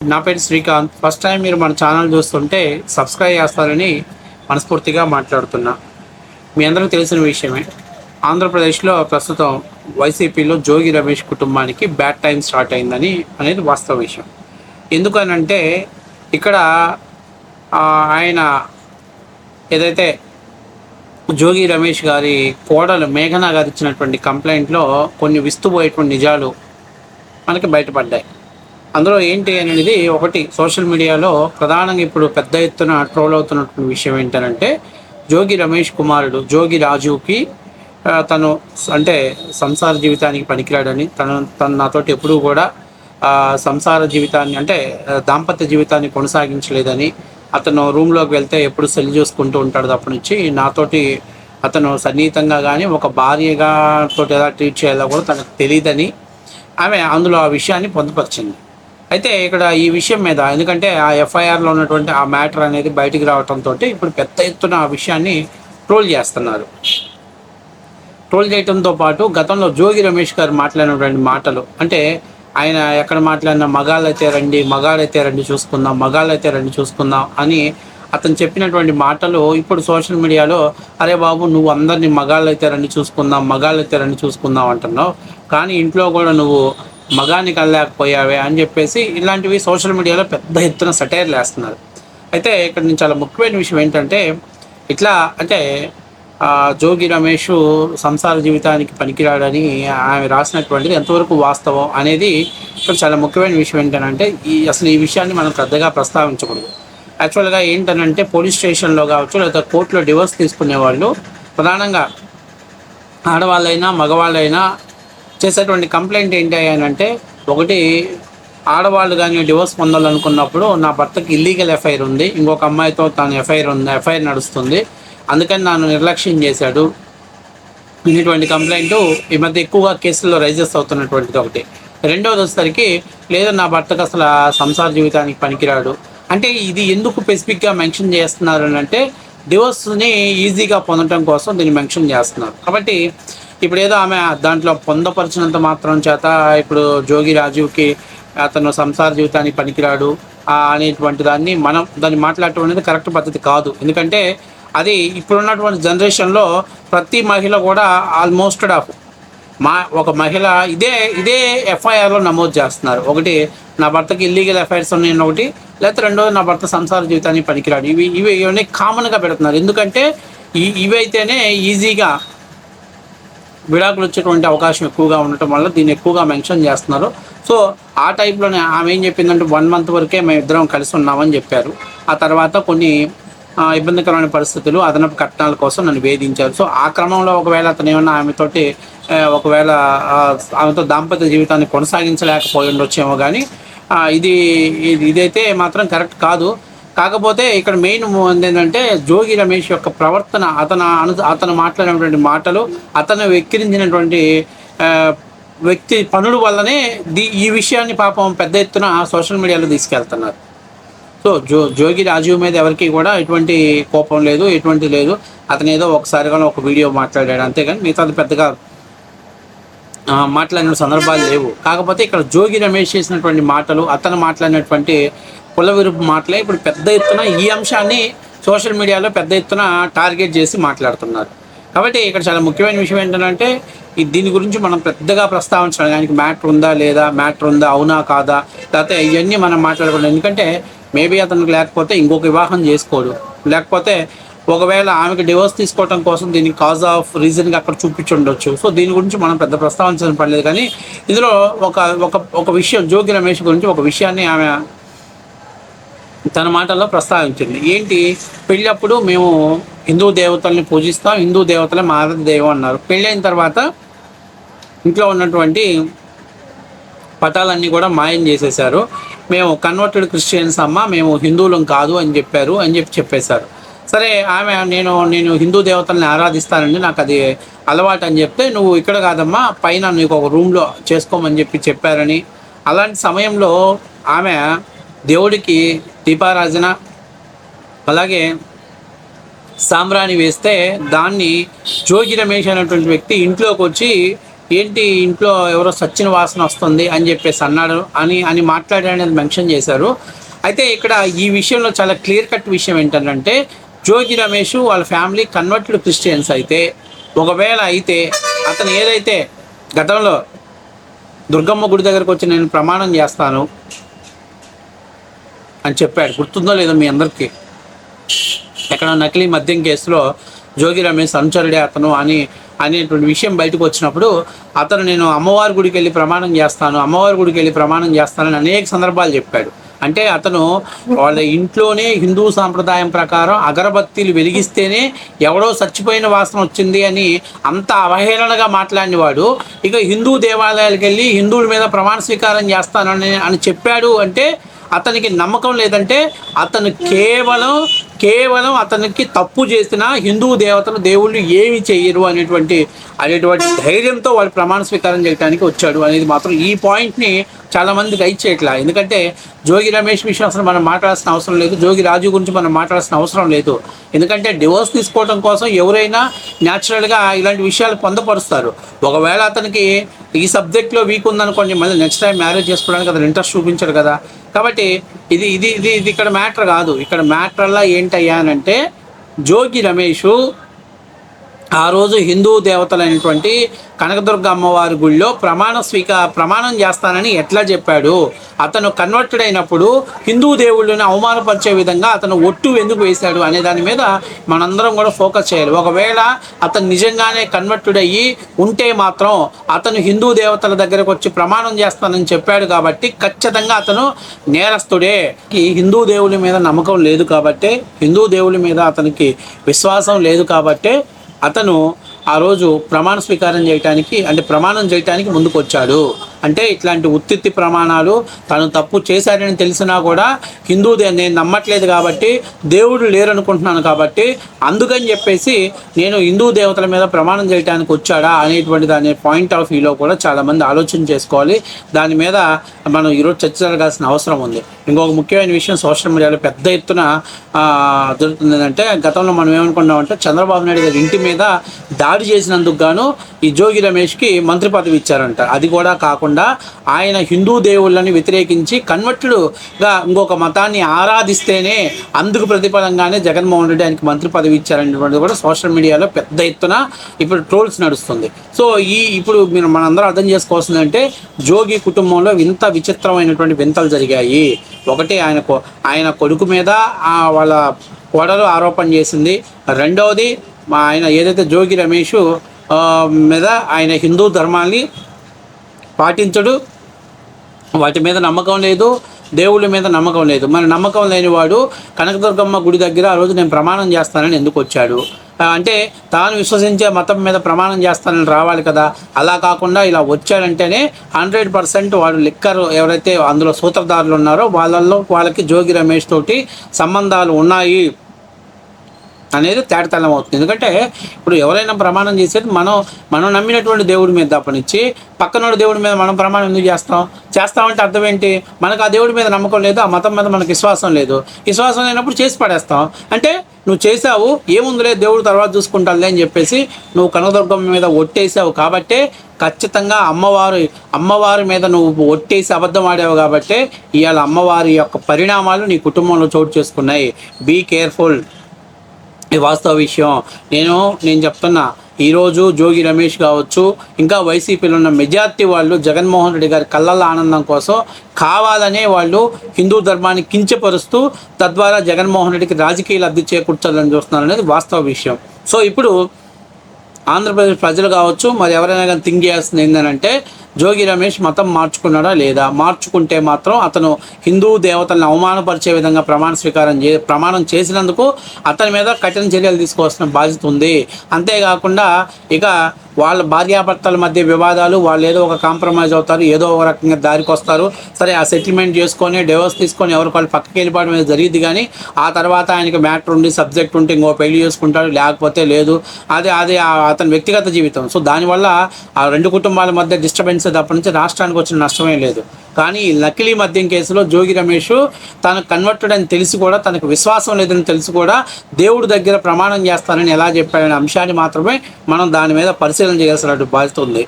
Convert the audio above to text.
నా పేరు Srikanth. First time మీరు మన ఛానల్ చూస్తుంటే సబ్స్క్రైబ్ చేస్తారని మనస్ఫూర్తిగా మాట్లాడుతున్నా. మీ అందరికీ తెలిసిన విషయమే, ఆంధ్రప్రదేశ్లో ప్రస్తుతం వైసీపీలో జోగి రమేష్ కుటుంబానికి బ్యాడ్ టైం స్టార్ట్ అయిందని అనేది వాస్తవ విషయం. ఎందుకనంటే ఇక్కడ ఆయన ఏదైతే జోగి రమేష్ గారి కోడలు మేఘనా గారు ఇచ్చినటువంటి కంప్లైంట్లో కొన్ని విస్తుపోయేటువంటి నిజాలు మనకి బయటపడ్డాయి. అందులో ఏంటి అనేది ఒకటి, సోషల్ మీడియాలో ప్రధానంగా ఇప్పుడు పెద్ద ఎత్తున ట్రోల్ అవుతున్నటువంటి విషయం ఏంటంటే జోగి రమేష్ కుమారుడు జోగి రాజుకి తను అంటే సంసార జీవితానికి పనికిరాడని, తను నాతోటి ఎప్పుడూ కూడా సంసార జీవితాన్ని అంటే దాంపత్య జీవితాన్ని కొనసాగించలేదని, అతను రూమ్లోకి వెళ్తే ఎప్పుడు సెల్ చూసుకుంటూ ఉంటాడు తప్ప నుంచి నాతోటి అతను సన్నిహితంగా కానీ ఒక భార్యగా తోటి ఎలా ట్రీట్ చేయాలో కూడా తనకు తెలియదని ఆమె అందులో ఆ విషయాన్ని పొందుపరిచింది. అయితే ఇక్కడ ఈ విషయం మీద, ఎందుకంటే ఆ ఎఫ్ఐఆర్లో ఉన్నటువంటి ఆ మ్యాటర్ అనేది బయటికి రావడంతో ఇప్పుడు పెద్ద ఎత్తున ఆ విషయాన్ని ట్రోల్ చేస్తున్నారు. ట్రోల్ చేయడంతో పాటు గతంలో జోగి రమేష్ గారు మాట్లాడినటువంటి మాటలు, అంటే ఆయన ఎక్కడ మాట్లాడిన మగాళ్ళైతే రండి చూసుకుందాం అని అతను చెప్పినటువంటి మాటలు ఇప్పుడు సోషల్ మీడియాలో అరే బాబు నువ్వు అందరినీ మగాళ్ళైతే రండి చూసుకుందాం అంటున్నావు, కానీ ఇంట్లో కూడా నువ్వు మగాన్ని కలలేకపోయావే అని చెప్పేసి ఇలాంటివి సోషల్ మీడియాలో పెద్ద ఎత్తున సటైర్లు వేస్తున్నారు. అయితే ఇక్కడ నేను చాలా ముఖ్యమైన విషయం ఏంటంటే ఇట్లా అంటే జోగి రమేష్ సంసార జీవితానికి పనికిరాడని ఆమె రాసినటువంటిది ఎంతవరకు వాస్తవం అనేది ఇక్కడ చాలా ముఖ్యమైన విషయం ఏంటంటే అసలు ఈ విషయాన్ని మనం పెద్దగా ప్రస్తావించకూడదు. యాక్చువల్గా ఏంటనంటే పోలీస్ స్టేషన్లో కావచ్చు లేదా కోర్టులో డివోర్స్ తీసుకునే వాళ్ళు ప్రధానంగా ఆడవాళ్ళైనా మగవాళ్ళైనా చేసేటువంటి కంప్లైంట్ ఏంటి అంటే, ఒకటి, ఆడవాళ్ళు కానీ డివోర్స్ పొందాలనుకున్నప్పుడు నా భర్తకి ఇల్లీగల్ ఎఫ్ఐఆర్ ఉంది, ఇంకొక అమ్మాయితో తన ఎఫ్ఐఆర్ నడుస్తుంది, అందుకని నన్ను నిర్లక్ష్యం చేశాడు, ఇటువంటి కంప్లైంట్ ఈ మధ్య ఎక్కువగా కేసుల్లో రైజెస్ అవుతున్నటువంటిది ఒకటి. రెండవది వచ్చేసరికి లేదా నా భర్తకు అసలు సంసార జీవితానికి పనికిరాడు అంటే, ఇది ఎందుకు స్పెసిఫిక్గా మెన్షన్ చేస్తున్నారు అంటే డివోర్స్ని ఈజీగా పొందడం కోసం దీన్ని మెన్షన్ చేస్తున్నారు. కాబట్టి ఇప్పుడు ఏదో ఆమె దాంట్లో పొందపరిచినంత మాత్రం చేత ఇప్పుడు జోగి రాజుకి అతను సంసార జీవితానికి పనికిరాడు అనేటువంటి దాన్ని మాట్లాడటం అనేది కరెక్ట్ పద్ధతి కాదు. ఎందుకంటే అది ఇప్పుడున్నటువంటి జనరేషన్లో ప్రతి మహిళ కూడా ఆల్మోస్ట్ ఒక మహిళ ఇదే ఎఫ్ఐఆర్లో నమోదు చేస్తున్నారు. ఒకటి, నా భర్తకి ఇల్లీగల్ ఎఫ్ఐఆర్స్ ఉన్నాయని ఒకటి, లేకపోతే రెండోది నా భర్త సంసార జీవితానికి పనికిరాడు. ఇవన్నీ కామన్గా పెడుతున్నారు. ఎందుకంటే ఇవైతేనే ఈజీగా విడాకులు వచ్చేటువంటి అవకాశం ఎక్కువగా ఉండటం వల్ల దీన్ని ఎక్కువగా మెన్షన్ చేస్తున్నారు. సో ఆ టైప్లోనే ఆమె ఏం చెప్పిందంటే 1 month వరకే మేము ఇద్దరం కలిసి ఉన్నామని చెప్పారు. ఆ తర్వాత కొన్ని ఇబ్బందికరమైన పరిస్థితులు, అదనపు కట్నాల కోసం నన్ను వేధించారు. సో ఆ క్రమంలో ఒకవేళ అతను ఏమన్నా ఆమెతో దాంపత్య జీవితాన్ని కొనసాగించలేకపోయి ఉండొచ్చేమో, కానీ ఇదైతే మాత్రం కరెక్ట్ కాదు. కాకపోతే ఇక్కడ మెయిన్ ఏంటంటే జోగి రమేష్ యొక్క ప్రవర్తన, అతను మాట్లాడినటువంటి మాటలు, అతను వెక్కిరించినటువంటి వ్యక్తి పనుల వల్లనే ఈ విషయాన్ని పాపం పెద్ద ఎత్తున సోషల్ మీడియాలో తీసుకెళ్తున్నారు. సో జోగి రాజీవ్ మీద ఎవరికి కూడా ఎటువంటి కోపం లేదు, ఎటువంటి లేదు. అతను ఏదో ఒకసారిగా ఒక వీడియో మాట్లాడాడు అంతేగాని మిగతాది పెద్దగా మాట్లాడిన సందర్భాలు లేవు. కాకపోతే ఇక్కడ జోగి రమేష్ చేసినటువంటి మాటలు, అతను మాట్లాడినటువంటి కుల విరుపు మాటలే ఇప్పుడు పెద్ద ఎత్తున ఈ అంశాన్ని సోషల్ మీడియాలో పెద్ద ఎత్తున టార్గెట్ చేసి మాట్లాడుతున్నారు. కాబట్టి ఇక్కడ చాలా ముఖ్యమైన విషయం ఏంటంటే దీని గురించి మనం పెద్దగా ప్రస్తావించడానికి మ్యాటర్ ఉందా అవునా కాదా, లేకపోతే ఇవన్నీ మనం మాట్లాడకూడదు. ఎందుకంటే మేబీ అతనికి లేకపోతే ఇంకొక వివాహం చేసుకోడు, లేకపోతే ఒకవేళ ఆమెకి డివోర్స్ తీసుకోవడం కోసం దీనికి కాజ్ ఆఫ్ రీజన్గా అక్కడ చూపించి ఉండొచ్చు. సో దీని గురించి మనం పెద్ద ప్రస్తావించడం పడలేదు. కానీ ఇందులో ఒక విషయం, జోగి రమేష్ గురించి ఒక విషయాన్ని ఆమె తన మాటల్లో ప్రస్తావించింది. ఏంటి, పెళ్ళప్పుడు మేము హిందూ దేవతల్ని పూజిస్తాం, హిందూ దేవతలే మా దైవం అన్నారు. పెళ్ళైన తర్వాత ఇంట్లో ఉన్నటువంటి పటాలన్నీ కూడా మాయం చేసేశారు, మేము కన్వర్టెడ్ క్రిస్టియన్స్ మేము హిందువులం కాదు అని చెప్పేశారు. సరే ఆమె నేను హిందూ దేవతల్ని ఆరాధిస్తానండి, నాకు అది అలవాటు అని చెప్తే, నువ్వు ఇక్కడ కాదమ్మా పైన నీకు ఒక రూమ్లో చేసుకోమని చెప్పారని, అలాంటి సమయంలో ఆమె దేవుడికి దీపారాజన అలాగే సాంబ్రాణి వేస్తే దాన్ని జోగి రమేష్ అనేటువంటి వ్యక్తి ఇంట్లోకి వచ్చి ఏంటి ఇంట్లో ఎవరో సచ్చిన వాసన వస్తుంది అని చెప్పేసి అన్నాడు అని మాట్లాడాడనేది మెన్షన్ చేశారు. అయితే ఇక్కడ ఈ విషయంలో చాలా క్లియర్ కట్ విషయం ఏంటంటే, జోగి రమేష్ వాళ్ళ ఫ్యామిలీ కన్వర్టెడ్ క్రిస్టియన్స్ అయితే, ఒకవేళ అయితే అతను ఏదైతే గతంలో దుర్గమ్మ గుడి దగ్గరకు వచ్చి నేను ప్రమాణం చేస్తాను అని చెప్పాడు, గుర్తుందో లేదో మీ అందరికీ, ఎక్కడ నకిలీ మద్యం కేసులో జోగి రమేష్ అనుచరుడే అతను అనేటువంటి విషయం బయటకు వచ్చినప్పుడు అతను నేను అమ్మవారి గుడికి వెళ్ళి ప్రమాణం చేస్తానని అనేక సందర్భాలు చెప్పాడు. అంటే అతను వాళ్ళ ఇంట్లోనే హిందూ సాంప్రదాయం ప్రకారం అగరబత్తీలు వెలిగిస్తేనే ఎవడో చచ్చిపోయిన వాసన వచ్చింది అని అంత అవహేళనగా మాట్లాడినవాడు ఇక హిందూ దేవాలయాలకు వెళ్ళి హిందువుల మీద ప్రమాణ స్వీకారం చేస్తానని చెప్పాడు. అంటే అతనికి నమ్మకం లేదంటే అతను కేవలం అతనికి తప్పు చేసిన హిందూ దేవుళ్ళు ఏమి చేయరు అనేటువంటి ధైర్యంతో వాళ్ళు ప్రమాణ స్వీకారం చేయడానికి వచ్చాడు అనేది మాత్రం ఈ పాయింట్ని చాలామంది రైట్ చేయట్లా. ఎందుకంటే జోగి రమేష్ విషయం అసలు మనం మాట్లాడాల్సిన అవసరం లేదు, జోగి రాజు గురించి మనం మాట్లాడాల్సిన అవసరం లేదు. ఎందుకంటే డివోర్స్ తీసుకోవడం కోసం ఎవరైనా న్యాచురల్గా ఇలాంటి విషయాలు పొందపరుస్తారు. ఒకవేళ అతనికి ఈ సబ్జెక్ట్లో వీక్ ఉందనుకోండి, మళ్ళీ నెక్స్ట్ టైం మ్యారేజ్ చేసుకోవడానికి అతను ఇంట్రెస్ట్ చూపించాడు కదా. కాబట్టి ఇది ఇది ఇది ఇది ఇక్కడ మ్యాటర్ కాదు. ఇక్కడ మ్యాటర్లా ఏంటయ్యా అని అంటే, జోగి రమేష్ ఆ రోజు హిందూ దేవతలైనటువంటి కనకదుర్గ అమ్మవారి గుళ్ళో ప్రమాణం చేస్తానని ఎట్లా చెప్పాడు? అతను కన్వర్టెడ్ అయినప్పుడు హిందూ దేవుళ్ళని అవమానపరిచే విధంగా అతను ఒట్టు ఎందుకు వేశాడు అనే దాని మీద మనందరం కూడా ఫోకస్ చేయాలి. ఒకవేళ అతను నిజంగానే కన్వర్టెడ్ అయ్యి ఉంటే మాత్రం అతను హిందూ దేవతల దగ్గరకు వచ్చి ప్రమాణం చేస్తానని చెప్పాడు కాబట్టి ఖచ్చితంగా అతను నేరస్తుడే. హిందూ దేవుళ్ళ మీద నమ్మకం లేదు కాబట్టి, హిందూ దేవుళ్ళ మీద అతనికి విశ్వాసం లేదు కాబట్టి అతను ఆ రోజు ప్రమాణం చేయటానికి ముందుకు వచ్చాడు. అంటే ఇట్లాంటి ఉత్తిత్తి ప్రమాణాలు తను తప్పు చేశాడని తెలిసినా కూడా నేను నమ్మట్లేదు కాబట్టి, దేవుడు లేరనుకుంటున్నాను కాబట్టి, అందుకని చెప్పేసి నేను హిందూ దేవతల మీద ప్రమాణం చేయడానికి వచ్చాడా అనేటువంటి దాని పాయింట్ ఆఫ్ వ్యూలో కూడా చాలామంది ఆలోచన చేసుకోవాలి. దాని మీద మనం ఈరోజు చర్చ జరగాల్సిన అవసరం ఉంది. ఇంకొక ముఖ్యమైన విషయం సోషల్ మీడియాలో పెద్ద ఎత్తున జరుగుతుంది ఏంటంటే, గతంలో మనం ఏమనుకున్నామంటే చంద్రబాబు నాయుడు గారి ఇంటి మీద దాడి చేసినందుకు గాను ఈ జోగి రమేష్కి మంత్రి పదవి ఇచ్చారంట. అది కూడా కాకుండా ఆయన హిందూ దేవుళ్ళని వ్యతిరేకించి కన్వర్టెడ్గా ఇంకొక మతాన్ని ఆరాధిస్తేనే అందుకు ప్రతిఫలంగానే జగన్మోహన్ రెడ్డి ఆయనకి మంత్రి పదవి ఇచ్చారనేటువంటిది కూడా సోషల్ మీడియాలో పెద్ద ఎత్తున ఇప్పుడు ట్రోల్స్ నడుస్తుంది. సో ఇప్పుడు మనందరం అర్థం చేసుకోవాల్సిందంటే, జోగి కుటుంబంలో ఇంత విచిత్రమైనటువంటి వింతలు జరిగాయి. ఒకటి ఆయన కొడుకు మీద వాళ్ళ కోడలు ఆరోపణ చేసింది. రెండవది ఆయన ఏదైతే జోగి రమేష్ మీద ఆయన హిందూ ధర్మాన్ని పాటించడు, వాటి మీద నమ్మకం లేదు, దేవుళ్ళ మీద నమ్మకం లేదు. మరి నమ్మకం లేనివాడు కనకదుర్గమ్మ గుడి దగ్గర ఆ రోజు నేను ప్రమాణం చేస్తానని ఎందుకు వచ్చాడు? అంటే తాను విశ్వసించే మతం మీద ప్రమాణం చేస్తానని రావాలి కదా. అలా కాకుండా ఇలా వచ్చాడంటేనే 100% వాడు లిక్కర్ ఎవరైతే అందులో సూత్రధారులు ఉన్నారో వాళ్ళకి జోగి రమేష్ తోటి సంబంధాలు ఉన్నాయి అనేది తేటతెల్లం అవుతుంది. ఎందుకంటే ఇప్పుడు ఎవరైనా ప్రమాణం చేసేది మనం నమ్మినటువంటి దేవుడి మీద తప్పనిచ్చి పక్కనోడి దేవుడి మీద మనం ప్రమాణం ఎందుకు చేస్తామంటే అర్థం ఏంటి? మనకు ఆ దేవుడి మీద నమ్మకం లేదు, ఆ మతం మీద మనకు విశ్వాసం లేదు. విశ్వాసం లేనప్పుడు చేసి పడేస్తాం. అంటే నువ్వు చేసావు, ఏముందిలే దేవుడు తర్వాత చూసుకుంటాడులే అని చెప్పేసి నువ్వు కనకదుర్గమ్మ మీద ఒట్టేసావు కాబట్టే ఖచ్చితంగా అమ్మవారి మీద నువ్వు ఒట్టేసి అబద్ధం ఆడావు కాబట్టే ఇవాళ అమ్మవారి యొక్క పరిణామాలు నీ కుటుంబంలో చోటు చేసుకున్నాయి. Be careful. ఈ వాస్తవ విషయం నేను చెప్తున్నా. ఈరోజు జోగి రమేష్ కావచ్చు, ఇంకా వైసీపీలో ఉన్న మెజార్టీ వాళ్ళు జగన్మోహన్ రెడ్డి గారి కళ్ళల్లో ఆనందం కోసం కావాలనే వాళ్ళు హిందూ ధర్మాన్ని కించపరుస్తూ తద్వారా జగన్మోహన్ రెడ్డికి రాజకీయ లబ్ధి చేకూర్చాలని చూస్తున్నారు అనేది వాస్తవ విషయం. సో ఇప్పుడు ఆంధ్రప్రదేశ్ ప్రజలు కావచ్చు, మరి ఎవరైనా కానీ థింక్ చేయాల్సింది ఏంటంటే, జోగి రమేష్ మతం మార్చుకున్నాడా లేదా? మార్చుకుంటే మాత్రం అతను హిందూ దేవతలను అవమానపరిచే విధంగా ప్రమాణం చేసినందుకు అతని మీద కఠిన చర్యలు తీసుకోవాల్సిన బాధ్యత ఉంది. అంతేకాకుండా ఇక వాళ్ళ భార్యాభర్తల మధ్య వివాదాలు, వాళ్ళు ఏదో ఒక కాంప్రమైజ్ అవుతారు, ఏదో ఒక రకంగా దారికి వస్తారు. సరే, ఆ సెటిల్మెంట్ చేసుకొని డివోర్స్ తీసుకొని ఎవరికి వాళ్ళు పక్కకి వెళ్ళిపోవడం మీద జరిగింది. కానీ ఆ తర్వాత ఆయనకి మ్యాటర్ ఉండి సబ్జెక్ట్ ఉంటే ఇంకో పెళ్లి చేసుకుంటాడు, లేకపోతే లేదు. అది అతని వ్యక్తిగత జీవితం. సో దానివల్ల ఆ రెండు కుటుంబాల మధ్య డిస్టర్బెన్స్ తప్ప నుంచి రాష్ట్రానికి వచ్చిన నష్టమే లేదు. కానీ నకిలీ మద్యం కేసులో జోగి రమేష్ తను కన్వర్టెడ్ అని తెలిసి కూడా, తనకు విశ్వాసం లేదని తెలిసి కూడా దేవుడి దగ్గర ప్రమాణం చేస్తానని ఎలా చెప్పాడనే అంశాన్ని మాత్రమే మనం దాని మీద పరిశీలన చేయాల్సిన బాధ్యత ఉంది.